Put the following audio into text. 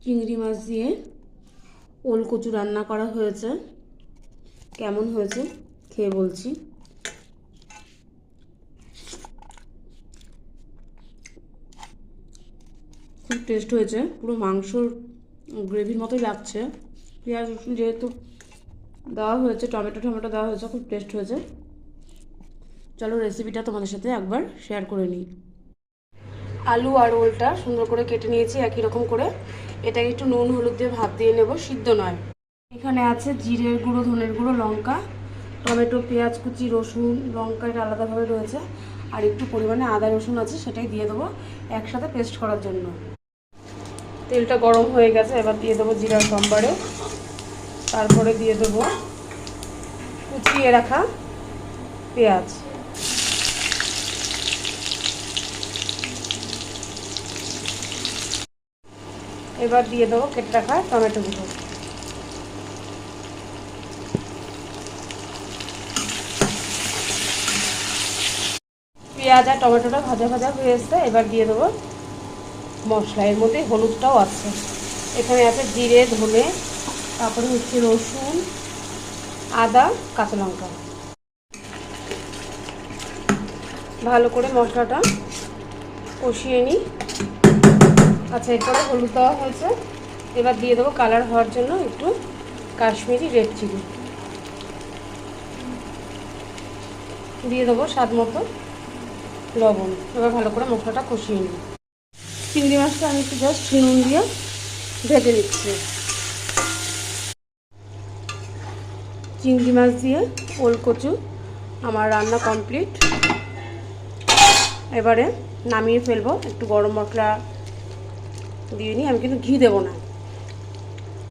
চিংড়ি মাছ দিয়ে ওল কচু রান্না করা হয়েছে। কেমন হয়েছে খেয়ে বলছি। খুব টেস্ট হয়েছে, পুরো মাংসর গ্রেভির মতোই লাগছে। পেঁয়াজ রসুন যেহেতু দেওয়া হয়েছে, টমেটো দেওয়া হয়েছে, খুব টেস্ট হয়েছে। চলো রেসিপিটা তোমাদের সাথে একবার শেয়ার করে নিই। আলু আর ওলটা সুন্দর করে কেটে নিয়েছি একই রকম করে। এটাকে একটু নুন হলুদ দিয়ে ভাপ দিয়ে নেব, সিদ্ধ নয়। এখানে আছে জিরের গুঁড়ো, ধনের গুঁড়ো, লঙ্কা, টমেটো, পেঁয়াজ কুচি, রসুন, লঙ্কা এটা আলাদাভাবে রয়েছে, আর একটু পরিমাণে আদা রসুন আছে, সেটাই দিয়ে দেবো একসাথে পেস্ট করার জন্য। তেলটা গরম হয়ে গেছে, এবার দিয়ে দেবো জিরার সম্বারে। তারপরে দিয়ে দেবো কুচিয়ে রাখা পেঁয়াজ। এবার দিয়ে দেবো কেটে রাখা টমেটোগুলো। পেঁয়াজ আর টমেটোটা ভাজা ভাজা হয়ে এসছে, এবার দিয়ে দেবো মশলা। এর মধ্যে হলুদটাও আছে, এখানে আছে জিরে, ধনে, তারপরে হচ্ছে রসুন, আদা, কাঁচা লঙ্কা। ভালো করে মশলাটা কষিয়ে নিই। আচ্ছা, এরপরে হলুদ দেওয়া হয়েছে, এবার দিয়ে দেবো কালার হওয়ার জন্য একটু কাশ্মীরি রেড চিলি। দিয়ে দেবো স্বাদ মতো লবণ। এবার ভালো করে মশলাটা কষিয়ে নিই। চিংড়ি মাছটা আমি একটু জাস্ট নুন দিয়ে ভেজে নিচ্ছি। চিংড়ি মাছ দিয়ে ওল কচু আমার রান্না কমপ্লিট। এবারে নামিয়ে ফেলবো। একটু গরম মশলা দিয়ে নিই, আমি কিন্তু ঘি দেবো না।